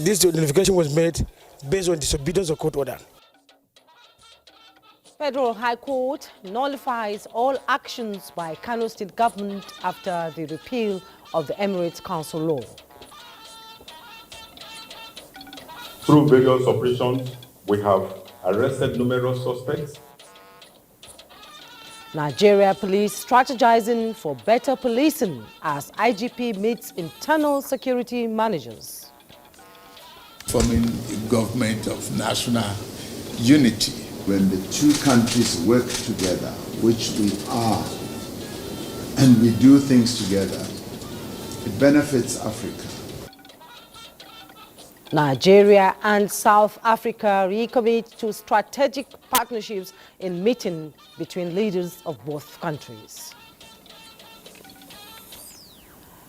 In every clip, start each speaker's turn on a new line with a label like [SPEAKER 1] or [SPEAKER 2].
[SPEAKER 1] This notification was made based on disobedience of court order.
[SPEAKER 2] Federal High Court nullifies all actions by Kano State government after the repeal of the Emirates Council law.
[SPEAKER 3] Through various operations, we have arrested numerous suspects.
[SPEAKER 2] Nigeria police strategizing for better policing as IGP meets internal security managers.
[SPEAKER 4] Forming a government of national unity.
[SPEAKER 5] When the two countries work together, which we are, and we do things together, it benefits Africa.
[SPEAKER 2] Nigeria and South Africa recommit to strategic partnerships in meeting between leaders of both countries.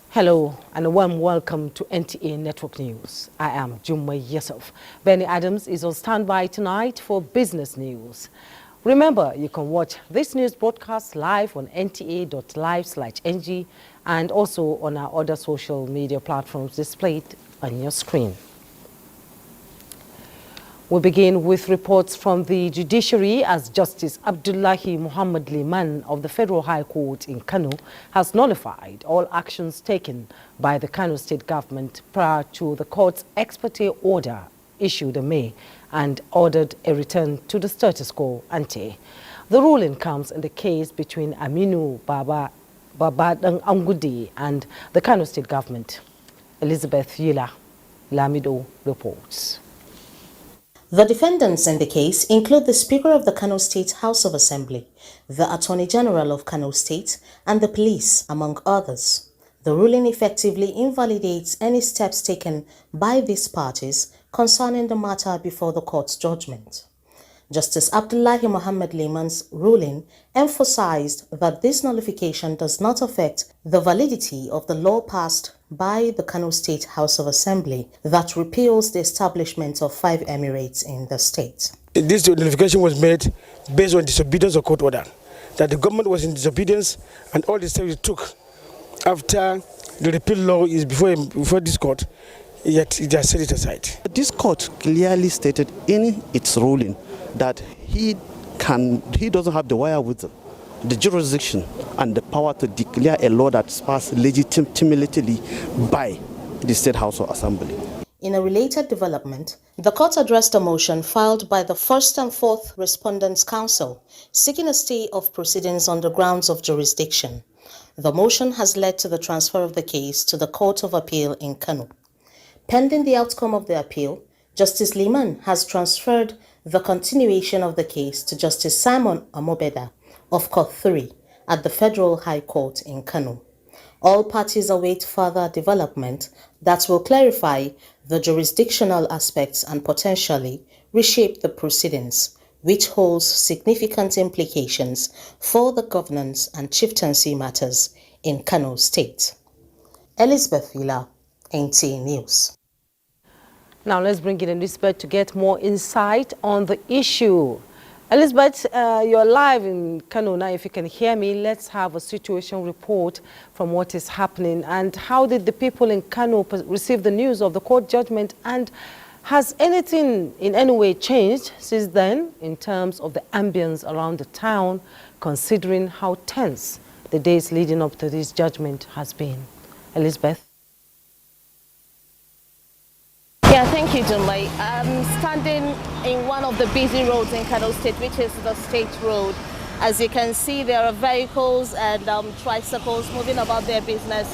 [SPEAKER 2] Hello and a warm welcome to NTA Network News. I am Jummai Yusuf. Benny Adams is on standby tonight for business news. Remember, you can watch this news broadcast live on nta.live/ng and also on our other social media platforms displayed on your screen. We begin with reports from the judiciary as Justice Abdullahi Muhammad Liman of the Federal High Court in Kano has nullified all actions taken by the Kano State government prior to the court's ex parte order issued in May and ordered a return to the status quo ante. The ruling comes in the case between Aminu Babadang Angudi and the Kano State government. Elizabeth Yila Lamido reports.
[SPEAKER 6] The defendants in the case include the Speaker of the Kano State House of Assembly, the Attorney General of Kano State, and the police, among others. The ruling effectively invalidates any steps taken by these parties concerning the matter before the court's judgment. Justice Abdullahi Muhammad Liman's ruling emphasized that this nullification does not affect the validity of the law passed by the Kano State House of Assembly that repeals the establishment of 5 emirates in the state.
[SPEAKER 1] This notification was made based on disobedience of court order, that the government was in disobedience and all the steps it took after the repeal law is before this court, yet it has set it aside.
[SPEAKER 7] This court clearly stated in its ruling that he doesn't have the wherewithal, the jurisdiction and the power to declare a law that's passed legitimately by the State House of Assembly.
[SPEAKER 6] In a related development, the court addressed a motion filed by the First and Fourth Respondents' Council seeking a stay of proceedings on the grounds of jurisdiction. The motion has led to the transfer of the case to the Court of Appeal in Kano. Pending the outcome of the appeal, Justice Liman has transferred the continuation of the case to Justice Simon Amobeda of Court 3 at the Federal High Court in Kano. All parties await further development that will clarify the jurisdictional aspects and potentially reshape the proceedings, which holds significant implications for the governance and chieftaincy matters in Kano State. Elizabeth Villa, NTA News.
[SPEAKER 2] Now let's bring in Elizabeth to get more insight on the issue. Elizabeth, you're live in Kano now. If you can hear me, let's have a situation report from what is happening. And how did the people in Kano receive the news of the court judgment? And has anything in any way changed since then in terms of the ambience around the town, considering how tense the days leading up to this judgment has been? Elizabeth?
[SPEAKER 8] Yeah, thank you, Jummai. I'm standing in one of the busy roads in Kano State, which is the State Road. As you can see, there are vehicles and tricycles moving about their business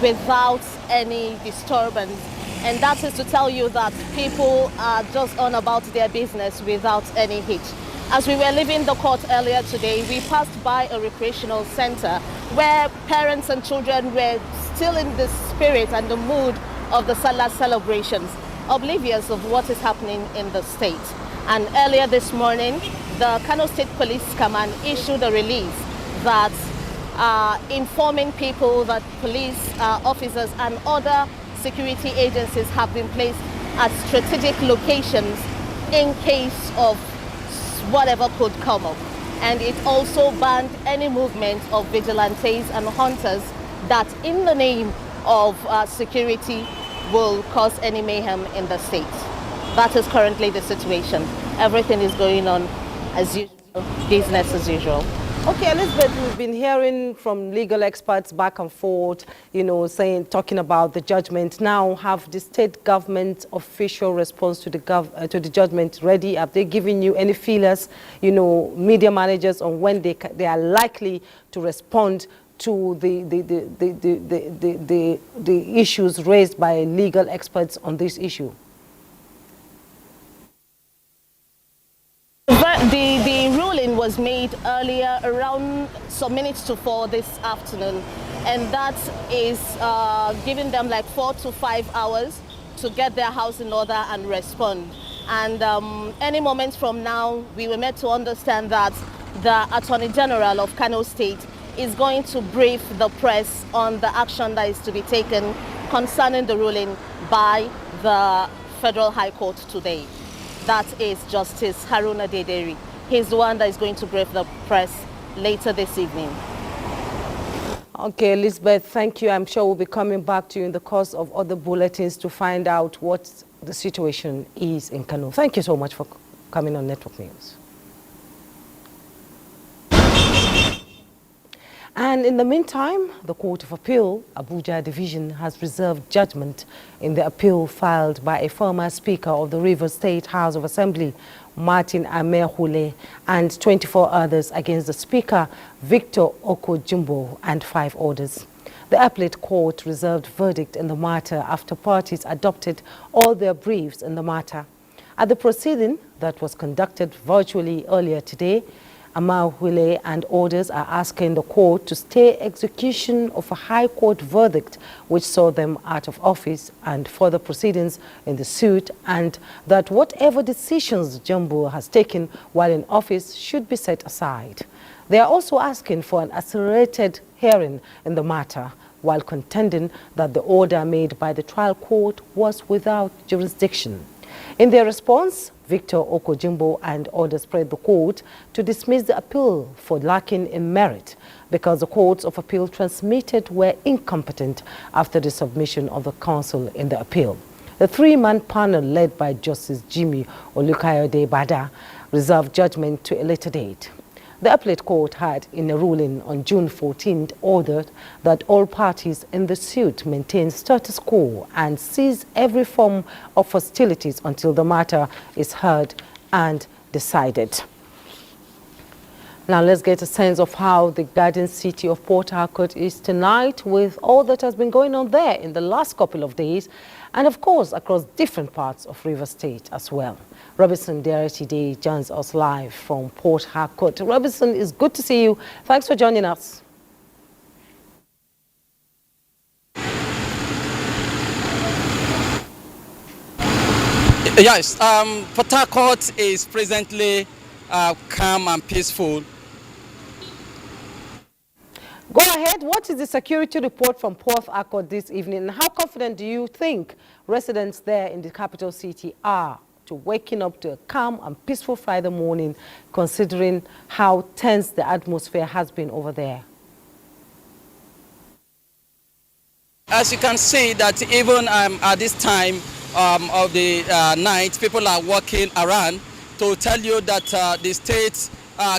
[SPEAKER 8] without any disturbance. And that is to tell you that people are just on about their business without any hitch. As we were leaving the court earlier today, we passed by a recreational center where parents and children were still in the spirit and the mood of the Salah celebrations, oblivious of what is happening in the state. And earlier this morning, the Kano State Police Command issued a release that informing people that police officers and other security agencies have been placed at strategic locations in case of whatever could come up. And it also banned any movement of vigilantes and hunters that, in the name of security, will cause any mayhem in the state. That is currently the situation. Everything is going on as usual, business as usual.
[SPEAKER 2] Okay, Elizabeth, we've been hearing from legal experts back and forth, talking about the judgment. Now, have the state government official response to the judgment ready? Have they given you any feelers, media managers, on when they are likely to respond to the issues raised by legal experts on this issue?
[SPEAKER 8] The ruling was made earlier, around some minutes to 4 this afternoon, and that is giving them like 4 to 5 hours to get their house in order and respond. And any moment from now, we were meant to understand that the Attorney General of Kano State is going to brief the press on the action that is to be taken concerning the ruling by the Federal High Court today. That is Justice Haruna Dederi. He's the one that is going to brief the press later this evening.
[SPEAKER 2] Okay, Elizabeth, thank you. I'm sure we'll be coming back to you in the course of other bulletins to find out what the situation is in Kano. Thank you so much for coming on Network News. And in the meantime, the Court of Appeal, Abuja Division, has reserved judgment in the appeal filed by a former Speaker of the Rivers State House of Assembly, Martin Amekhule, and 24 others against the Speaker, Victor Okojimbo, and 5 others. The appellate court reserved verdict in the matter after parties adopted all their briefs in the matter. At the proceeding that was conducted virtually earlier today, Amekhule and others are asking the court to stay execution of a high court verdict which saw them out of office and further proceedings in the suit, and that whatever decisions Jumbo has taken while in office should be set aside. They are also asking for an accelerated hearing in the matter, while contending that the order made by the trial court was without jurisdiction. In their response, Victor Okojimbo and others prayed the court to dismiss the appeal for lacking in merit because the courts of appeal transmitted were incompetent after the submission of the counsel in the appeal. The 3-man panel led by Justice Jimmy Olukayode Bada reserved judgment to a later date. The appellate court had, in a ruling on June 14th, ordered that all parties in the suit maintain status quo and cease every form of hostilities until the matter is heard and decided. Now let's get a sense of how the garden city of Port Harcourt is tonight, with all that has been going on there in the last couple of days, and of course across different parts of Rivers State as well. Robinson Day joins us live from Port Harcourt. Robinson, it's good to see you. Thanks for joining us.
[SPEAKER 9] Yes, Port Harcourt is presently calm and peaceful.
[SPEAKER 2] Go ahead. What is the security report from Port Harcourt this evening? And how confident do you think residents there in the capital city are to waking up to a calm and peaceful Friday morning, considering how tense the atmosphere has been over there?
[SPEAKER 9] As you can see that even at this time of the night, people are walking around to tell you that the state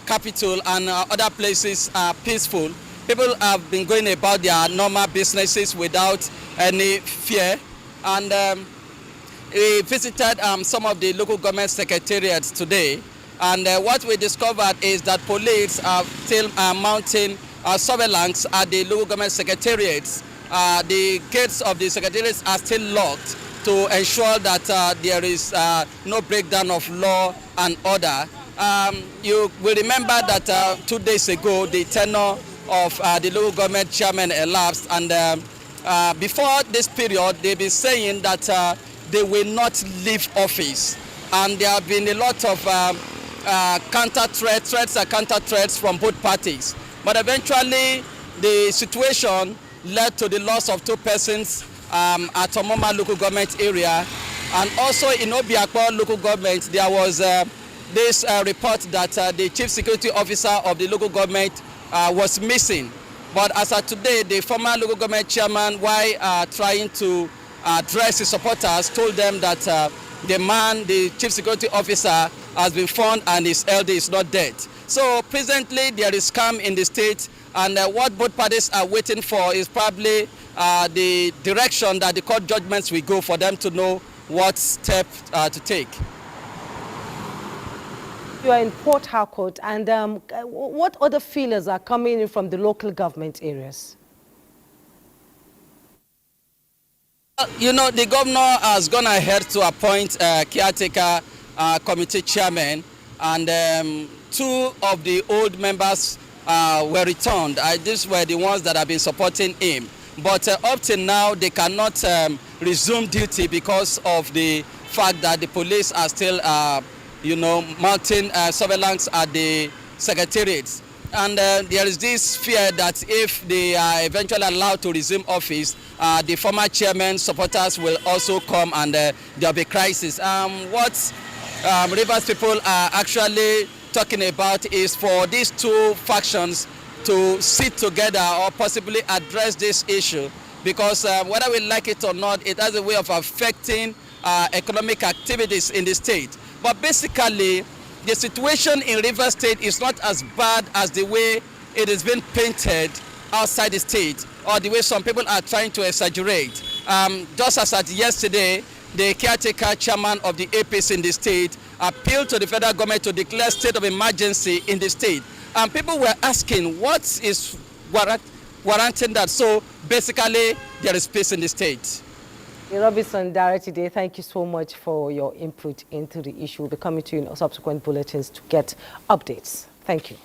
[SPEAKER 9] capital and other places are peaceful. People have been going about their normal businesses without any fear. And we visited some of the local government secretariats today, and what we discovered is that police are still mounting surveillance at the local government secretariats. The gates of the secretariats are still locked to ensure that there is no breakdown of law and order. You will remember that 2 days ago the tenure of the local government chairman elapsed, and before this period they've been saying that they will not leave office, and there have been a lot of threats and counter threats from both parties. But eventually the situation led to the loss of 2 persons at Omoma local government area, and also in Obiakpo local government there was this report that the chief security officer of the local government was missing. But as of today, the former local government chairman, while trying to addressed his supporters, told them that the man, the chief security officer, has been found and his LD is not dead. So presently there is calm in the state, and what both parties are waiting for is probably the direction that the court judgments will go for them to know what step to take.
[SPEAKER 2] You are in Port Harcourt, and what other feelers are coming in from the local government areas?
[SPEAKER 9] You know, the governor has gone ahead to appoint caretaker committee chairman, and 2 of the old members were returned. These were the ones that have been supporting him. But up till now, they cannot resume duty because of the fact that the police are still, mounting surveillance at the secretariat. And there is this fear that if they are eventually allowed to resume office, the former chairman supporters will also come, and there will be crisis. What Rivers people are actually talking about is for these 2 factions to sit together or possibly address this issue, because whether we like it or not, it has a way of affecting economic activities in the state. But basically, the situation in Rivers State is not as bad as the way it has been painted outside the state, or the way some people are trying to exaggerate. Just as at yesterday, the caretaker chairman of the APC in the state appealed to the federal government to declare state of emergency in the state. And people were asking, what is warranting that? So basically, there is peace in the state.
[SPEAKER 2] Robinson Dara today, thank you so much for your input into the issue. We'll be coming to you in subsequent bulletins to get updates. Thank you.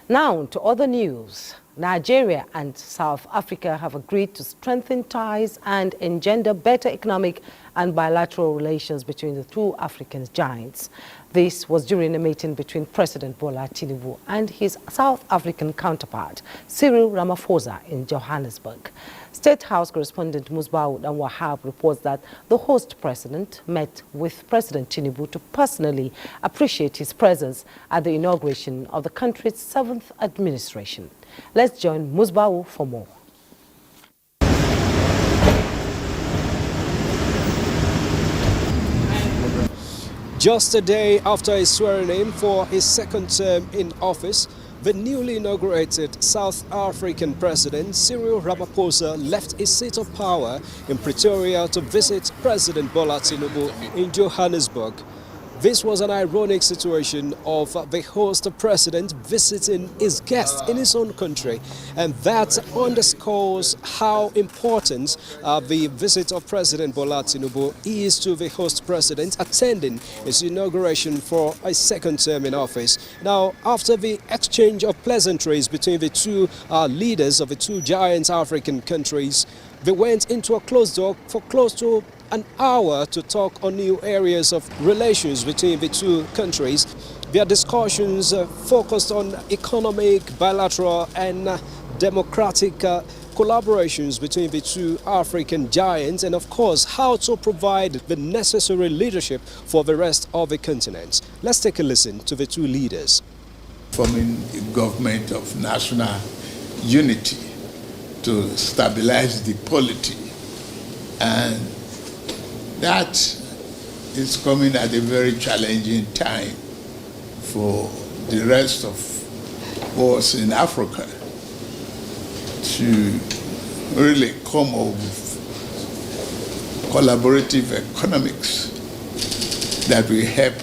[SPEAKER 2] Now to other news. Nigeria and South Africa have agreed to strengthen ties and engender better economic and bilateral relations between the 2 African giants. This was during a meeting between President Bola Tinubu and his South African counterpart, Cyril Ramaphosa, in Johannesburg. State House correspondent Musbau Wahab reports that the host president met with President Tinubu to personally appreciate his presence at the inauguration of the country's 7th administration. Let's join Musbau for more.
[SPEAKER 10] Just a day after his swearing in for his 2nd term in office, the newly inaugurated South African President Cyril Ramaphosa left his seat of power in Pretoria to visit President Bola Tinubu in Johannesburg. This was an ironic situation of the host president visiting his guest in his own country, and that underscores how important the visit of President Bola Tinubu is to the host president attending his inauguration for a 2nd term in office. Now, after the exchange of pleasantries between the 2 leaders of the 2 giant African countries, they went into a closed door for close to an hour to talk on new areas of relations between the 2 countries. Their discussions focused on economic, bilateral and democratic collaborations between the 2 African giants, and of course how to provide the necessary leadership for the rest of the continent. Let's take a listen to the 2 leaders.
[SPEAKER 4] Forming a government of national unity to stabilize the polity, and that is coming at a very challenging time for the rest of us in Africa to really come up with collaborative economics that will help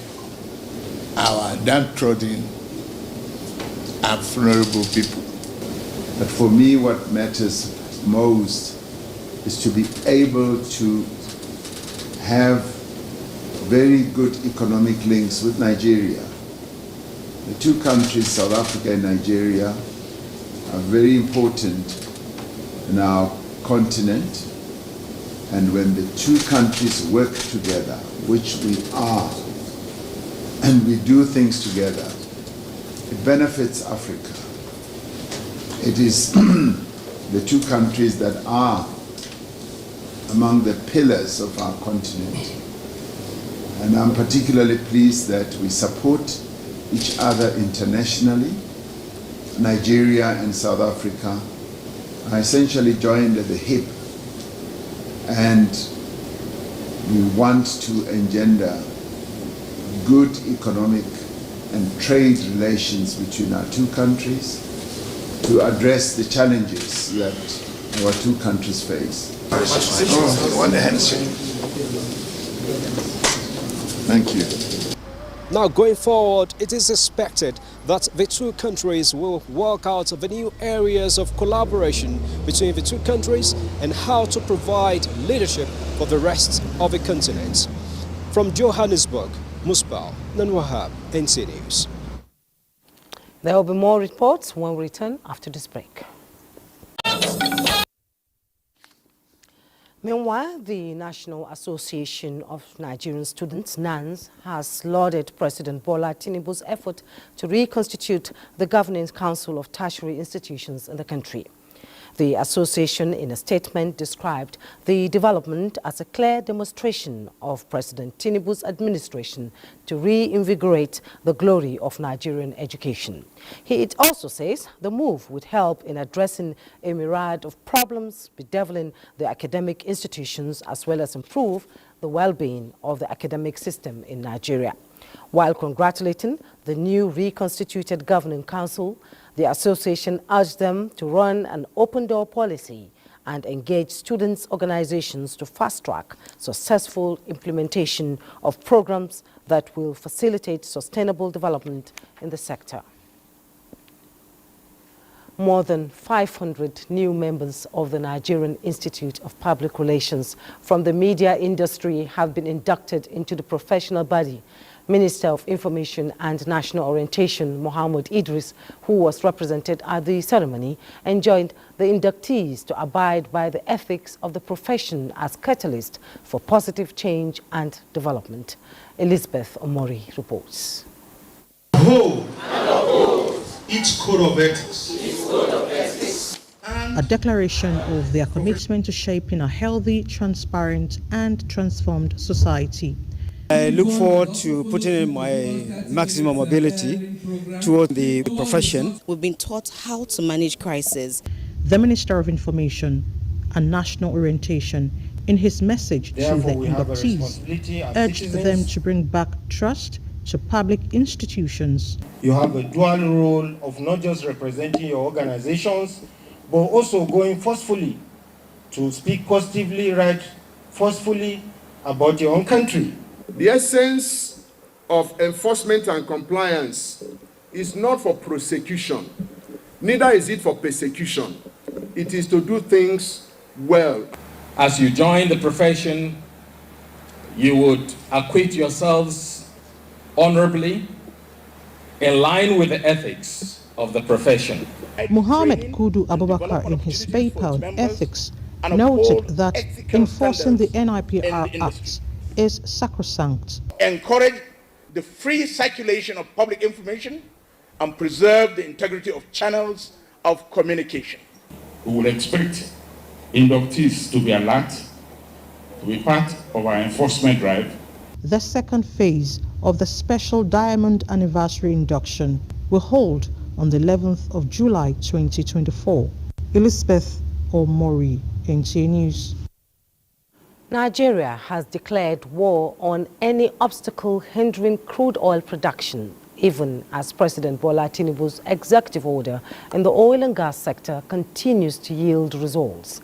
[SPEAKER 4] our downtrodden and vulnerable people.
[SPEAKER 5] But for me, what matters most is to be able to have very good economic links with Nigeria. The 2 countries, South Africa and Nigeria, are very important in our continent. And when the 2 countries work together, which we are, and we do things together, it benefits Africa. It is the 2 countries that are among the pillars of our continent. And I'm particularly pleased that we support each other internationally. Nigeria and South Africa are essentially joined at the hip And we want to engender good economic and trade relations between our two countries to address the challenges that our two countries face. Thank you.
[SPEAKER 10] Now, going forward, it is expected that the two countries will work out the new areas of collaboration between the two countries and how to provide leadership for the rest of the continent. From Johannesburg, Musbal Nanwahab, NTA News.
[SPEAKER 2] There will be more reports when we return after this break. Meanwhile, the National Association of Nigerian Students, NANS, has lauded President Bola Tinubu's effort to reconstitute the Governing Council of Tertiary Institutions in the country. The association, in a statement, described the development as a clear demonstration of President Tinubu's administration to reinvigorate the glory of Nigerian education. It also says the move would help in addressing a myriad of problems bedeviling the academic institutions, as well as improve the well-being of the academic system in Nigeria. While congratulating the new reconstituted Governing Council, the association urged them to run an open-door policy and engage students' organizations to fast-track successful implementation of programs that will facilitate sustainable development in the sector. More than 500 new members of the Nigerian Institute of Public Relations from the media industry have been inducted into the professional body. Minister of Information and National Orientation, Mohammed Idris, who was represented at the ceremony, enjoined the inductees to abide by the ethics of the profession as catalyst for positive change and development. Elizabeth Omori reports.
[SPEAKER 11] Hold each code of ethics.
[SPEAKER 12] A declaration of their commitment to shaping a healthy, transparent, and transformed society.
[SPEAKER 13] I look forward to putting in my maximum ability towards the profession.
[SPEAKER 14] We've been taught how to manage crisis.
[SPEAKER 12] The Minister of Information and National Orientation, in his message to the inductees, urged them to bring back trust to public institutions.
[SPEAKER 15] You have a dual role of not just representing your organizations, but also going forcefully to speak positively, write forcefully about your own country.
[SPEAKER 16] The essence of enforcement and compliance is not for prosecution, neither is it for persecution. It is to do things well.
[SPEAKER 17] As you join the profession, you would acquit yourselves honorably, in line with the ethics of the profession.
[SPEAKER 12] Muhammad Kudu Abubakar, in his paper on ethics, noted that enforcing the NIPR Act is sacrosanct.
[SPEAKER 18] Encourage the free circulation of public information and preserve the integrity of channels of communication.
[SPEAKER 17] We will expect inductees to be alert, to be part of our enforcement drive.
[SPEAKER 12] The second phase of the special Diamond Anniversary induction will hold on the 11th of July 2024. Elizabeth Omori, NTA News.
[SPEAKER 2] Nigeria has declared war on any obstacle hindering crude oil production, even as President Bola Tinubu's executive order in the oil and gas sector continues to yield results.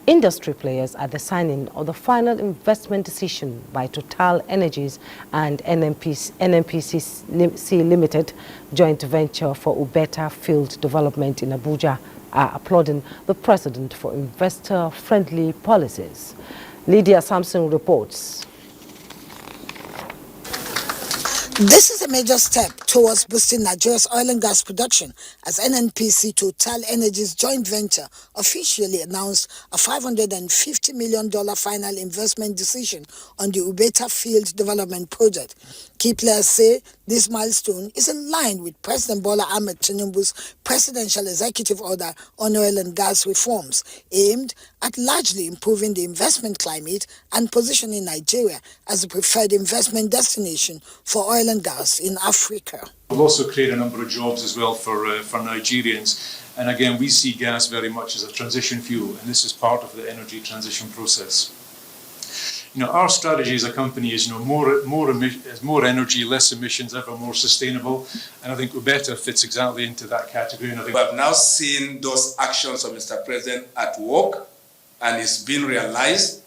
[SPEAKER 2] Industry players at the signing of the final investment decision by Total Energies and NNPC Limited joint venture for Ubeta field development in Abuja are applauding the president for investor-friendly policies. Lydia Sampson reports.
[SPEAKER 19] This is a major step towards boosting Nigeria's oil and gas production as NNPC Total Energies joint venture officially announced a $550 million final investment decision on the Ubeta field development project. Key players say this milestone is in line with President Bola Ahmed Tinubu's presidential executive order on oil and gas reforms, aimed at largely improving the investment climate and positioning Nigeria as the preferred investment destination for oil and gas in Africa.
[SPEAKER 20] We'll also create a number of jobs as well for Nigerians. And again, we see gas very much as a transition fuel, and this is part of the energy transition process. Our strategy as a company is, more energy, less emissions, ever more sustainable, and I think Ubeta fits exactly into that category. And I think
[SPEAKER 21] we have now seen those actions of Mr. President at work, and it's been realized,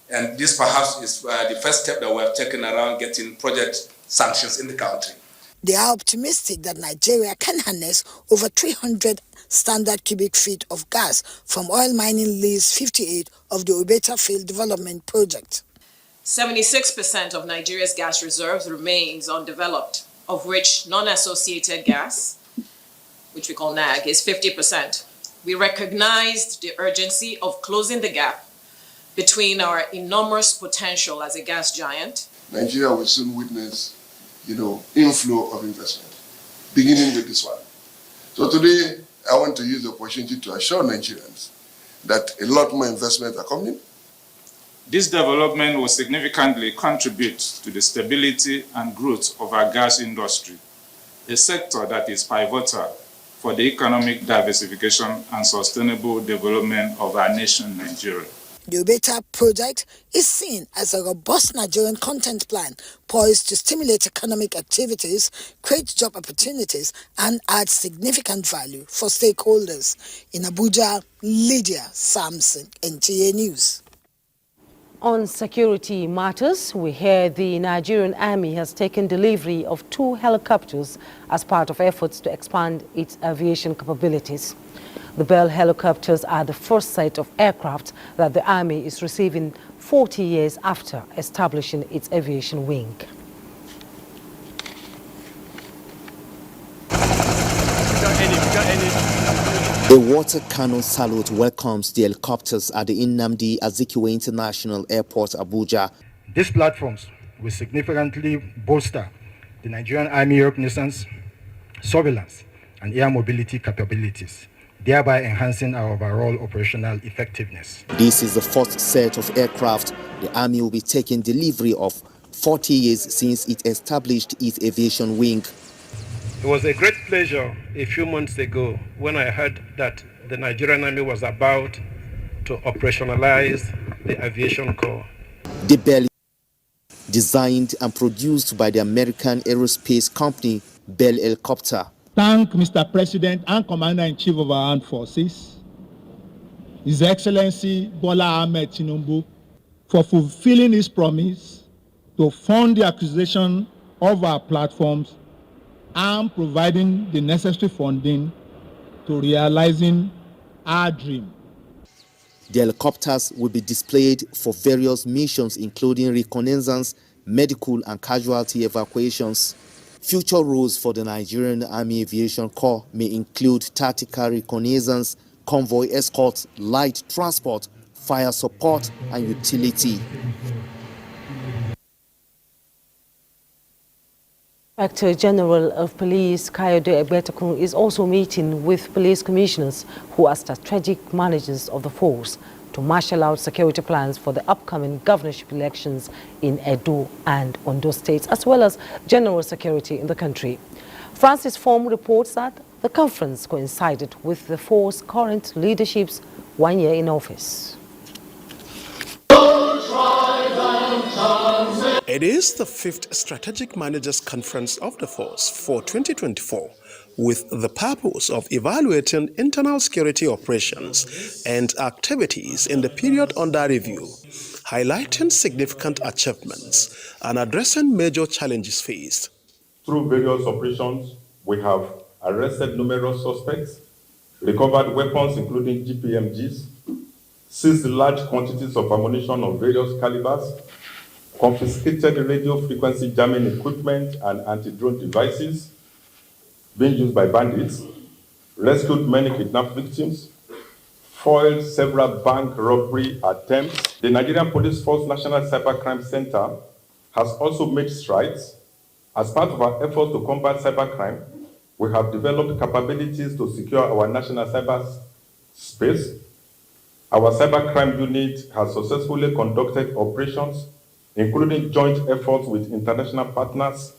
[SPEAKER 21] and this perhaps is the first step that we have taken around getting project sanctions in the country.
[SPEAKER 19] They are optimistic that Nigeria can harness over 300 standard cubic feet of gas from oil mining lease 58 of the Ubeta Field Development Project.
[SPEAKER 22] 76% of Nigeria's gas reserves remains undeveloped, of which non-associated gas, which we call NAG, is 50%. We recognized the urgency of closing the gap between our enormous potential as a gas giant.
[SPEAKER 23] Nigeria will soon witness, inflow of investment, beginning with this one. So today, I want to use the opportunity to assure Nigerians that a lot more investments are coming.
[SPEAKER 24] This development will significantly contribute to the stability and growth of our gas industry, a sector that is pivotal for the economic diversification and sustainable development of our nation, Nigeria.
[SPEAKER 19] The Ubeta project is seen as a robust Nigerian content plan poised to stimulate economic activities, create job opportunities, and add significant value for stakeholders. In Abuja, Lydia Samson, NTA News.
[SPEAKER 2] On security matters, we hear the Nigerian Army has taken delivery of 2 helicopters as part of efforts to expand its aviation capabilities. The Bell helicopters are the first set of aircraft that the Army is receiving 40 years after establishing its aviation wing.
[SPEAKER 25] A water cannon salute welcomes the helicopters at the Nnamdi Azikiwe International Airport, Abuja.
[SPEAKER 26] These platforms will significantly bolster the Nigerian Army reconnaissance, surveillance, and air mobility capabilities, thereby enhancing our overall operational effectiveness.
[SPEAKER 25] This is the first set of aircraft the Army will be taking delivery of 40 years since it established its aviation wing.
[SPEAKER 27] It was a great pleasure a few months ago when I heard that the Nigerian Army was about to operationalize the Aviation Corps.
[SPEAKER 25] The Bell, designed and produced by the American aerospace company Bell Helicopter.
[SPEAKER 28] Thank Mr. President and Commander-in-Chief of our Armed Forces, His Excellency Bola Ahmed Tinubu, for fulfilling his promise to fund the acquisition of our platforms and providing the necessary funding to realizing our dream.
[SPEAKER 25] The helicopters will be displayed for various missions, including reconnaissance, medical and casualty evacuations. Future roles for the Nigerian Army Aviation Corps may include tactical reconnaissance, convoy escort, light transport, fire support, and utility.
[SPEAKER 2] Inspector General of Police Kayode Egbetekun is also meeting with police commissioners who are strategic managers of the force to marshal out security plans for the upcoming governorship elections in Edo and Ondo states, as well as general security in the country. Francis Form reports that the conference coincided with the force's current leadership's 1 year in office.
[SPEAKER 29] It is the 5th Strategic Managers Conference of the Force for 2024, with the purpose of evaluating internal security operations and activities in the period under review, highlighting significant achievements and addressing major challenges faced.
[SPEAKER 3] Through various operations, we have arrested numerous suspects, recovered weapons including GPMGs, seized large quantities of ammunition of various calibers, confiscated radio frequency jamming equipment and anti-drone devices being used by bandits, rescued many kidnapped victims, foiled several bank robbery attempts. The Nigerian Police Force National Cybercrime Center has also made strides. As part of our efforts to combat cybercrime, we have developed capabilities to secure our national cyberspace. Our cybercrime unit has successfully conducted operations, including joint efforts with international partners.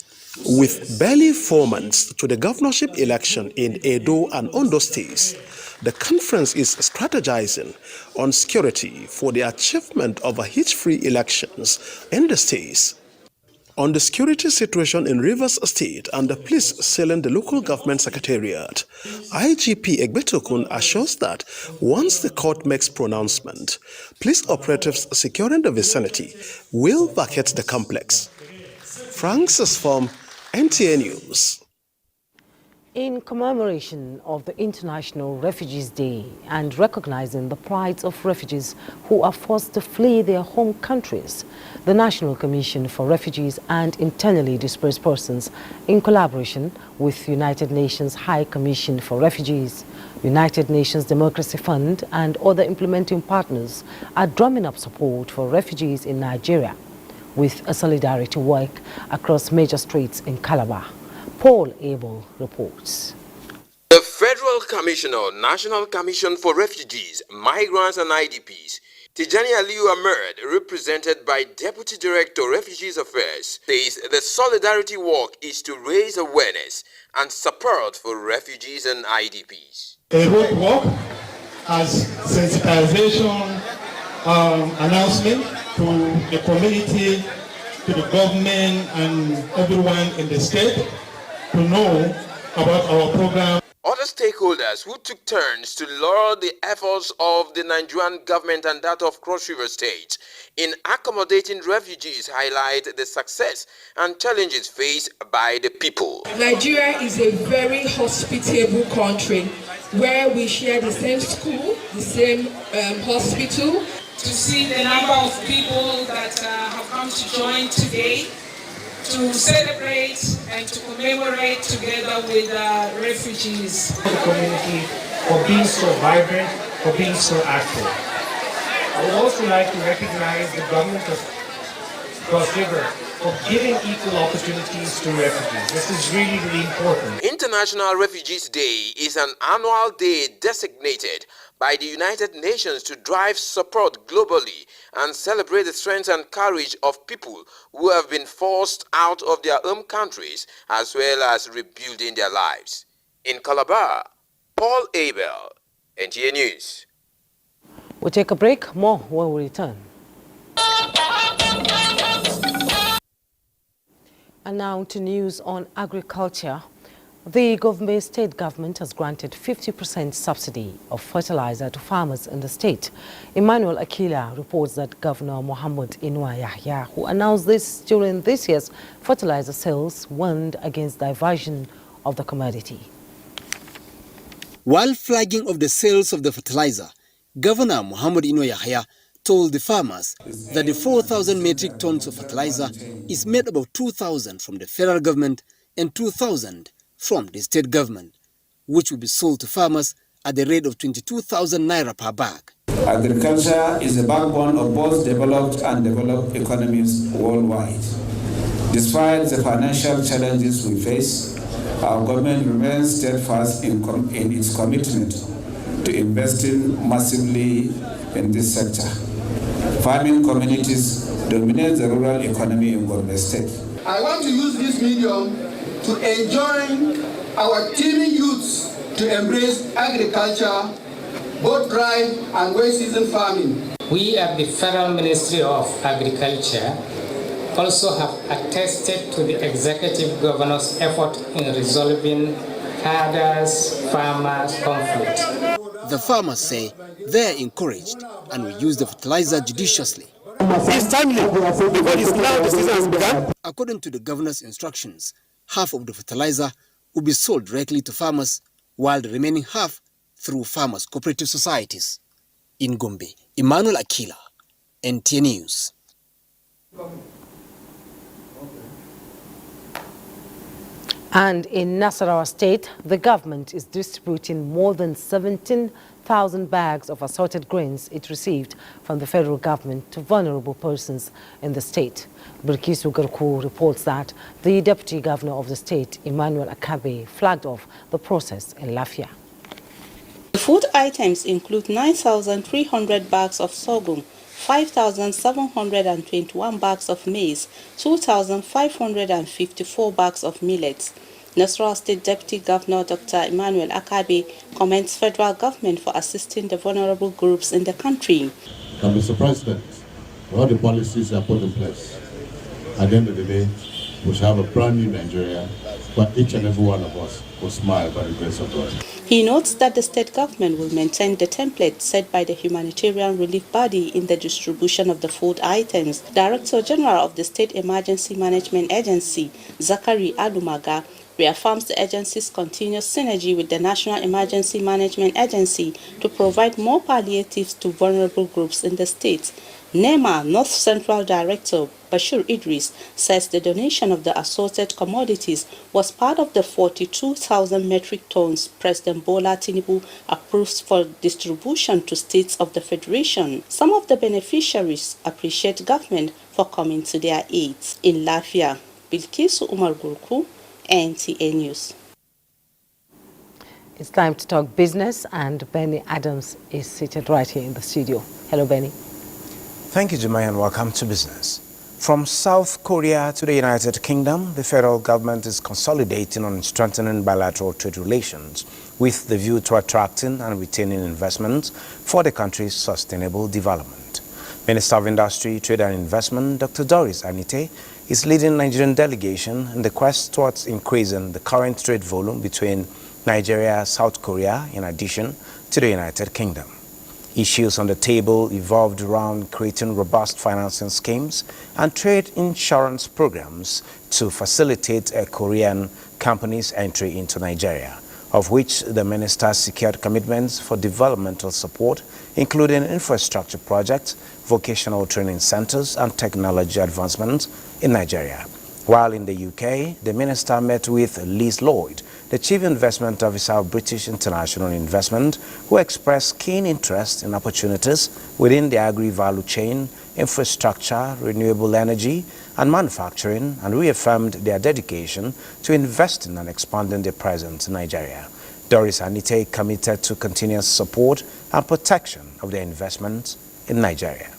[SPEAKER 29] With barely 4 months to the governorship election in Edo and Ondo states, The conference is strategizing on security for the achievement of hitch-free elections in the states. On the security situation in Rivers State and the police selling the local government secretariat, IGP Egbetokun assures that once the court makes pronouncement, police operatives securing the vicinity will vacate the complex. Francis from NTA News.
[SPEAKER 2] In commemoration of the International Refugees Day and recognizing the plight of refugees who are forced to flee their home countries, the National Commission for Refugees and Internally Displaced Persons, in collaboration with United Nations High Commission for Refugees, United Nations Democracy Fund and other implementing partners, are drumming up support for refugees in Nigeria with a solidarity work across major streets in Calabar. Paul Abel reports.
[SPEAKER 1] The Federal Commissioner, National Commission for Refugees, Migrants and IDPs, Tijani Aliyu Ahmed, represented by Deputy Director Refugees Affairs, says the solidarity work is to raise awareness and support for refugees and IDPs.
[SPEAKER 28] A roadwork as sensitization announcement to the community, to the government and everyone in the state to know about our program.
[SPEAKER 1] Other stakeholders who took turns to laud the efforts of the Nigerian government and that of Cross River State in accommodating refugees highlight the success and challenges faced by the people.
[SPEAKER 4] Nigeria is a very hospitable country where we share the same school, the same hospital.
[SPEAKER 22] To see the number of people that have come to join today to celebrate and to commemorate together with refugees.
[SPEAKER 5] The community for being so vibrant, for being so active. I would also like to recognize the government of Cross River for giving equal opportunities to refugees. This is really, really important.
[SPEAKER 1] International Refugees Day is an annual day designated by the United Nations to drive support globally and celebrate the strength and courage of people who have been forced out of their home countries as well as rebuilding their lives. In Calabar, Paul Abel, NTA News.
[SPEAKER 2] We'll take a break, more when we return. And now to news on agriculture. The Gombe state government has granted 50% subsidy of fertilizer to farmers in the state. Emmanuel Akila reports that Governor Muhammad Inuwa Yahya, who announced this during this year's fertilizer sales, warned against diversion of the commodity.
[SPEAKER 6] While flagging of the sales of the fertilizer, Governor Muhammad Inuwa Yahya told the farmers that the 4,000 metric tons of fertilizer is made about 2,000 from the federal government and 2,000 from the state government, which will be sold to farmers at the rate of 22,000 naira per bag.
[SPEAKER 7] Agriculture is the backbone of both developed and developed economies worldwide. Despite the financial challenges we face, our government remains steadfast in its commitment to investing massively in this sector. Farming communities dominate the rural economy in Gombe State.
[SPEAKER 8] I want to use this medium to enjoin our teeming youths to embrace agriculture, both dry and wet season farming.
[SPEAKER 9] We at the Federal Ministry of Agriculture also have attested to the Executive Governor's effort in resolving herders-farmers conflict.
[SPEAKER 6] The farmers say they are encouraged and will use the fertilizer judiciously.
[SPEAKER 7] It's timely because it's now the season has begun.
[SPEAKER 6] According to the governor's instructions, half of the fertilizer will be sold directly to farmers, while the remaining half through farmers' cooperative societies. In Gombe, Emmanuel Akila, NTA News.
[SPEAKER 2] And in Nasarawa State, the government is distributing more than 17,000 bags of assorted grains it received from the federal government to vulnerable persons in the state. Birkisu Garku reports that the deputy governor of the state, Emmanuel Akabe, flagged off the process in Lafia.
[SPEAKER 10] The food items include 9,300 bags of sorghum, 5,721 bags of maize, 2,554 bags of millets, Nasarawa State Deputy Governor Dr. Emmanuel Akabe commends federal government for assisting the vulnerable groups in the country.
[SPEAKER 11] Mr. President, all the policies are put in place. At the end of the day, we shall have a brand new Nigeria, where each and every one of us will smile by the grace of God.
[SPEAKER 10] He notes that the state government will maintain the template set by the humanitarian relief body in the distribution of the food items. Director General of the State Emergency Management Agency, Zachary Adumaga, reaffirms the agency's continuous synergy with the National Emergency Management Agency to provide more palliatives to vulnerable groups in the state. NEMA North Central Director Bashir Idris says the donation of the assorted commodities was part of the 42,000 metric tons President Bola Tinubu approved for distribution to states of the Federation. Some of the beneficiaries appreciate government for coming to their aid. In Lafia, Bilkisu Umar Gurku, NTA News.
[SPEAKER 2] It's time to talk business, and Benny Adams is seated right here in the studio. Hello, Benny.
[SPEAKER 12] Thank you, Jumai, and welcome to business. From South Korea to the United Kingdom, the federal government is consolidating on strengthening bilateral trade relations with the view to attracting and retaining investment for the country's sustainable development. Minister of Industry, Trade and Investment, Dr. Doris Anite, is leading Nigerian delegation in the quest towards increasing the current trade volume between Nigeria and South Korea, in addition to the United Kingdom. Issues on the table evolved around creating robust financing schemes and trade insurance programs to facilitate a Korean company's entry into Nigeria, of which the minister secured commitments for developmental support, including infrastructure projects, vocational training centers, and technology advancements in Nigeria. While in the UK, the minister met with Liz Lloyd, the Chief Investment Officer of British International Investment, who expressed keen interest in opportunities within the agri-value chain, infrastructure, renewable energy, and manufacturing, and reaffirmed their dedication to investing and expanding their presence in Nigeria. Doris Anite committed to continuous support and protection of their investments in Nigeria.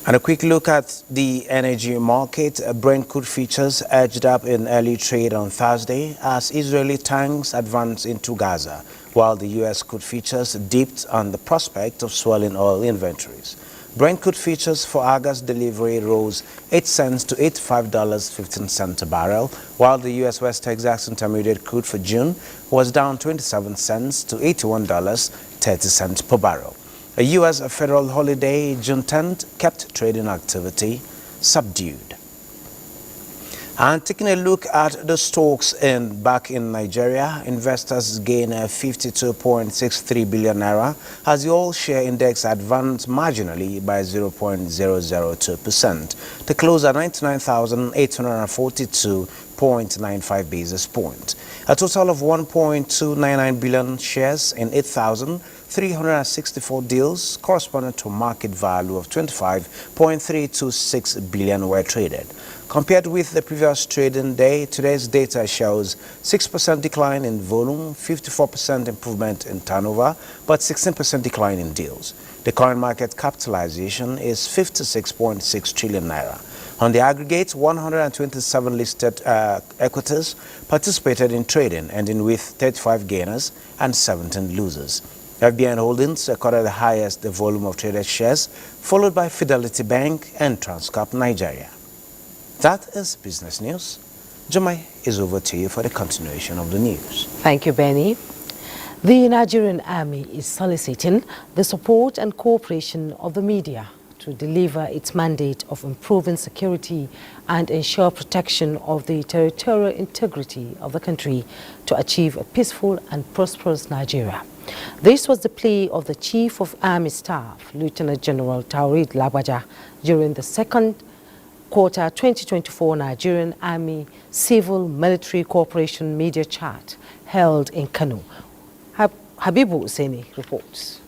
[SPEAKER 12] And a quick look at the energy market. Brent crude futures edged up in early trade on Thursday as Israeli tanks advanced into Gaza, while the U.S. crude futures dipped on the prospect of swelling oil inventories. Brent crude futures for August delivery rose 8 cents to $85.15 a barrel, while the U.S. West Texas Intermediate crude for June was down 27 cents to $81.30 per barrel. A U.S. federal holiday, June 10th, kept trading activity subdued. And taking a look at the stocks back in Nigeria, investors gained 52.63 billion naira as the all share index advanced marginally by 0.002% to close at 99,842.95 basis points. A total of 1.299 billion shares in 8,364 deals corresponding to a market value of 25.326 billion were traded. Compared with the previous trading day, today's data shows 6% decline in volume, 54% improvement in turnover, but 16% decline in deals. The current market capitalization is 56.6 trillion naira. On the aggregate, 127 listed equities participated in trading, ending with 35 gainers and 17 losers. FBN Holdings recorded the highest volume of traded shares, followed by Fidelity Bank and Transcorp Nigeria. That is business news. Jumai is over to you for the continuation of the news.
[SPEAKER 2] Thank you, Benny. The Nigerian Army is soliciting the support and cooperation of the media to deliver its mandate of improving security and ensure protection of the territorial integrity of the country to achieve a peaceful and prosperous Nigeria. This was the plea of the Chief of Army Staff, Lieutenant General Taurid Lagbaja, during the second quarter 2024 Nigerian Army Civil Military Cooperation Media Chat held in Kano. Habibu Useni reports.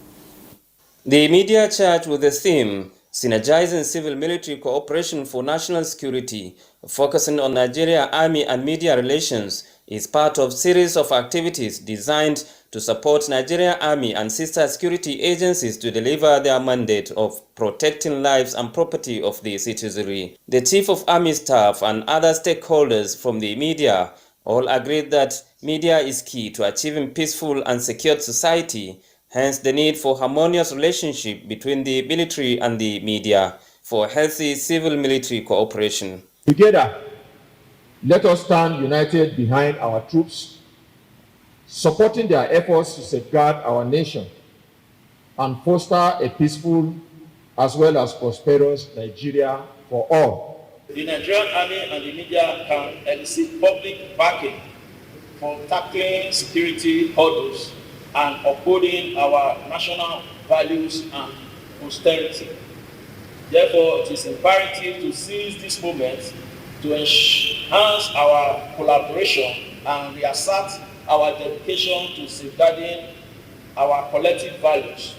[SPEAKER 13] The media chat with the theme Synergizing Civil Military Cooperation for National Security, focusing on Nigeria Army and media relations, is part of a series of activities designed to support Nigerian Army and sister security agencies to deliver their mandate of protecting lives and property of the citizenry. The Chief of Army Staff and other stakeholders from the media all agreed that media is key to achieving peaceful and secured society, hence the need for harmonious relationship between the military and the media for healthy civil-military cooperation.
[SPEAKER 14] Together, let us stand united behind our troops, supporting their efforts to safeguard our nation and foster a peaceful as well as prosperous Nigeria for all.
[SPEAKER 15] The Nigerian Army and the media can elicit public backing for tackling security hurdles and upholding our national values and posterity. Therefore, it is imperative to seize this moment to enhance our collaboration and reassert our dedication to safeguarding our collective values.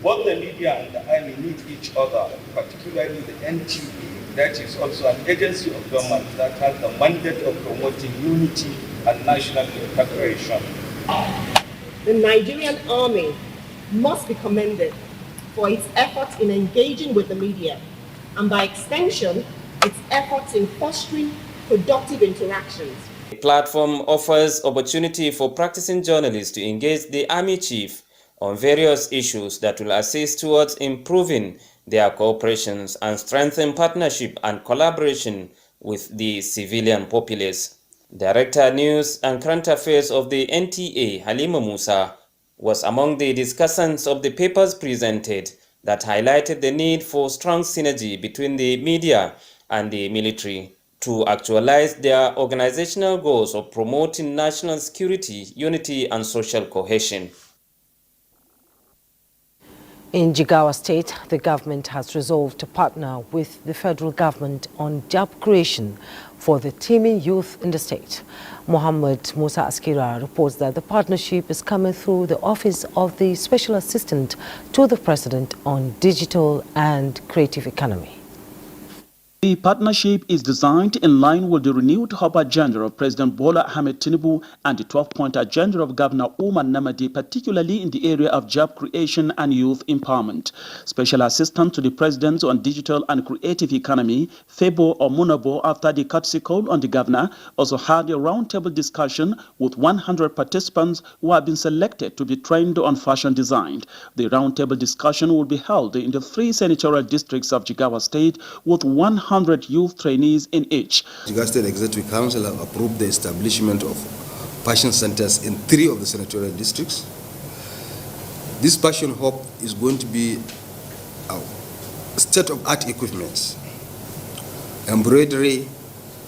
[SPEAKER 16] Both the media and the army need each other, particularly the NTA. That is also an agency of government that has the mandate of promoting unity and national integration.
[SPEAKER 17] The Nigerian army must be commended for its efforts in engaging with the media, and by extension, its efforts in fostering productive interactions.
[SPEAKER 13] The platform offers opportunity for practicing journalists to engage the Army Chief on various issues that will assist towards improving their cooperations and strengthen partnership and collaboration with the civilian populace. Director News and Current Affairs of the NTA, Halima Musa, was among the discussants of the papers presented that highlighted the need for strong synergy between the media and the military to actualize their organizational goals of promoting national security, unity, and social cohesion.
[SPEAKER 2] In Jigawa State, the government has resolved to partner with the federal government on job creation for the teeming youth in the state. Muhammad Musa Askira reports that the partnership is coming through the Office of the Special Assistant to the President on Digital and Creative Economy.
[SPEAKER 18] The partnership is designed in line with the renewed hope agenda of President Bola Ahmed Tinubu and the 12-point agenda of Governor Umar Namadi, particularly in the area of job creation and youth empowerment. Special Assistant to the President on Digital and Creative Economy, Febo Omunabo, after the courtesy call on the governor, also had a roundtable discussion with 100 participants who have been selected to be trained on fashion design. The roundtable discussion will be held in the 3 senatorial districts of Jigawa State with 100 youth trainees in each.
[SPEAKER 20] Jigawa State Executive Council have approved the establishment of passion centers in 3 of the senatorial districts. This passion hub is going to be state-of-art equipment, embroidery,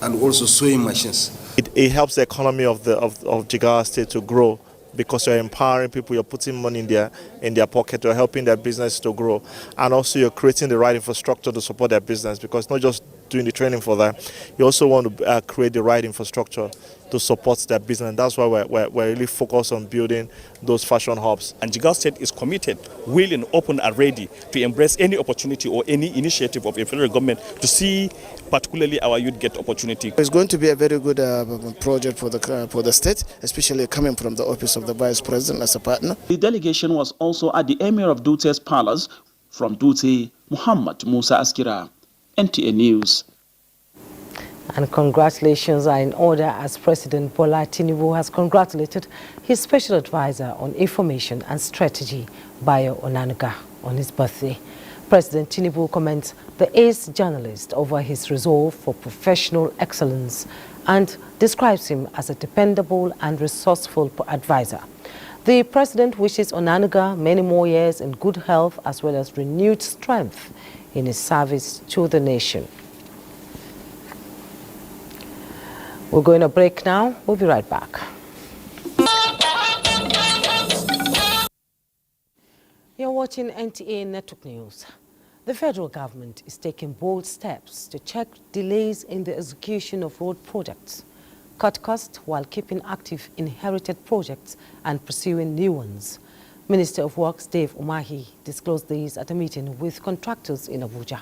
[SPEAKER 20] and also sewing machines.
[SPEAKER 21] It helps the economy of Jigawa State to grow, because you're empowering people, you're putting money in their pocket, you're helping their business to grow, and also you're creating the right infrastructure to support their business, because not just doing the training for them, you also want to create the right infrastructure to support their business. And that's why we're really focused on building those fashion hubs.
[SPEAKER 23] And Jigawa State is committed, willing, open and ready to embrace any opportunity or any initiative of the federal government to see particularly our youth get opportunity.
[SPEAKER 24] It's going to be a very good project for the state, especially coming from the Office of the Vice President as a partner.
[SPEAKER 18] The delegation was also at the Emir of Dute's Palace. From Dute, Muhammad Musa Askira, NTA News.
[SPEAKER 2] And congratulations are in order as President Bola Tinubu has congratulated his special advisor on information and strategy, Bayo Onanuga, on his birthday. President Tinubu commends the ace journalist over his resolve for professional excellence and describes him as a dependable and resourceful advisor. The president wishes Onanuga many more years in good health as well as renewed strength in his service to the nation. We're going to break now. We'll be right back. You're watching NTA Network News. The federal government is taking bold steps to check delays in the execution of road projects, cut costs while keeping active inherited projects and pursuing new ones. Minister of Works Dave Umahi disclosed these at a meeting with contractors in Abuja.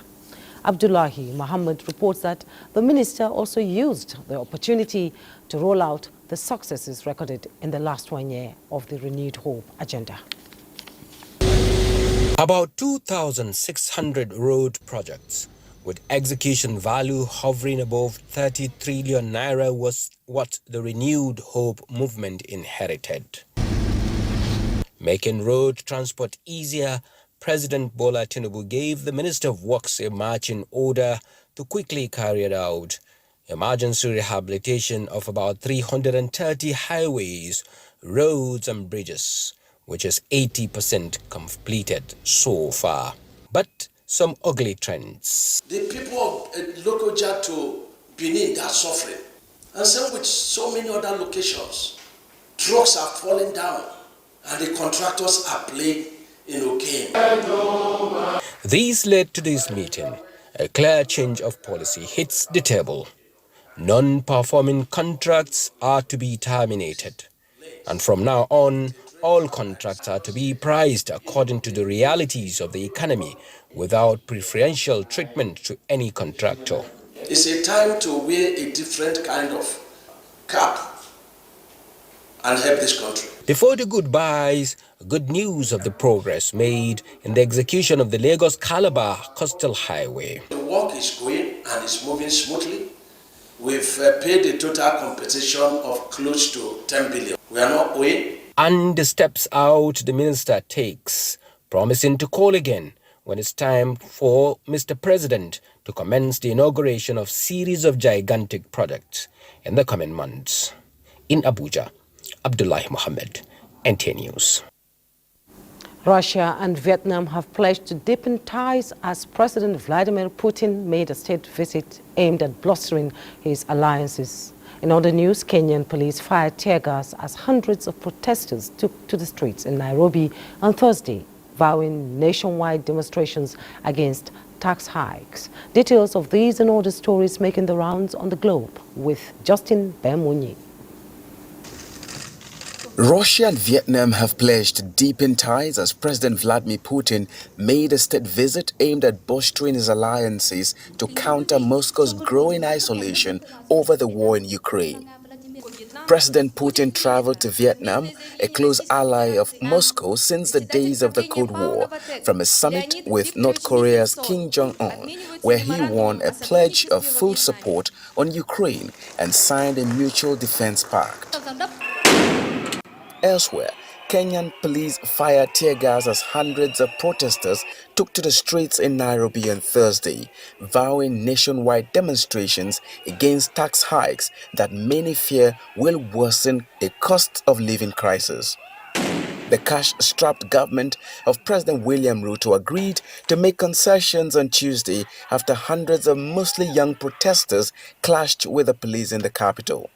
[SPEAKER 2] Abdullahi Muhammad reports that the minister also used the opportunity to roll out the successes recorded in the last 1 year of the Renewed Hope agenda.
[SPEAKER 3] About 2,600 road projects with execution value hovering above 30 trillion naira was what the Renewed Hope movement inherited. Making road transport easier, President Bola Tinubu gave the Minister of Works a marching order to quickly carry out emergency rehabilitation of about 330 highways, roads and bridges, which is 80% completed so far. But some ugly trends.
[SPEAKER 4] The people of Lokoja to Benin, they are suffering. And same with so many other locations. Trucks are falling down and the contractors are playing in okay.
[SPEAKER 3] These led to this meeting. A clear change of policy hits the table. Non-performing contracts are to be terminated. And from now on, all contracts are to be priced according to the realities of the economy without preferential treatment to any contractor.
[SPEAKER 4] It's a time to wear a different kind of cap and help this country.
[SPEAKER 3] Before the goodbyes, good news of the progress made in the execution of the Lagos-Calabar Coastal Highway.
[SPEAKER 4] The work is going and it's moving smoothly. We've paid a total compensation of close to 10 billion. We are not owing.
[SPEAKER 3] And the steps out the minister takes, promising to call again when it's time for Mr. President to commence the inauguration of series of gigantic projects in the coming months. In Abuja, Abdullahi Mohammed, NTA News.
[SPEAKER 2] Russia and Vietnam have pledged to deepen ties as President Vladimir Putin made a state visit aimed at bolstering his alliances. In other news, Kenyan police fired tear gas as hundreds of protesters took to the streets in Nairobi on Thursday, vowing nationwide demonstrations against tax hikes. Details of these and other stories making the rounds on the globe with Justin Bemunyi.
[SPEAKER 19] Russia and Vietnam have pledged to deepen ties as President Vladimir Putin made a state visit aimed at bolstering his alliances to counter Moscow's growing isolation over the war in Ukraine. President Putin traveled to Vietnam, a close ally of Moscow since the days of the Cold War, from a summit with North Korea's Kim Jong-un, where he won a pledge of full support on Ukraine and signed a mutual defense pact. Elsewhere, Kenyan police fired tear gas as hundreds of protesters took to the streets in Nairobi on Thursday, vowing nationwide demonstrations against tax hikes that many fear will worsen a cost of living crisis. The cash-strapped government of President William Ruto agreed to make concessions on Tuesday after hundreds of mostly young protesters clashed with the police in the capital.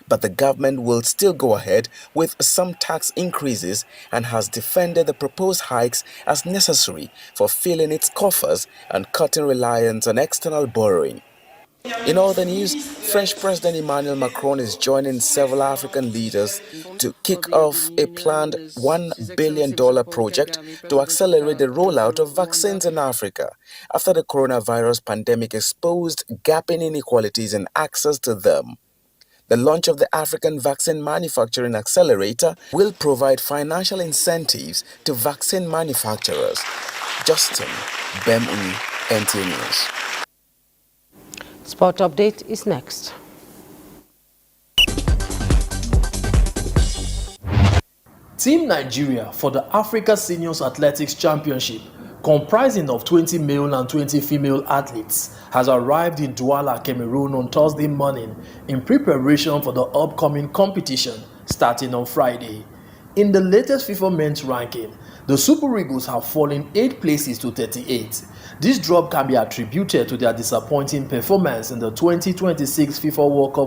[SPEAKER 19] But the government will still go ahead with some tax increases and has defended the proposed hikes as necessary for filling its coffers and cutting reliance on external borrowing. In other news, French President Emmanuel Macron is joining several African leaders to kick off a planned $1 billion project to accelerate the rollout of vaccines in Africa after the coronavirus pandemic exposed gaping inequalities in access to them. The launch of the African Vaccine Manufacturing Accelerator will provide financial incentives to vaccine manufacturers. Justin Bemunyi, NTA News.
[SPEAKER 2] Sport update is next.
[SPEAKER 22] Team Nigeria for the Africa Seniors Athletics Championship, comprising of 20 male and 20 female athletes, has arrived in Douala, Cameroon on Thursday morning in preparation for the upcoming competition starting on Friday. In the latest FIFA men's ranking, the Super Eagles have fallen 8 places to 38. This drop can be attributed to their disappointing performance in the 2026 FIFA World Cup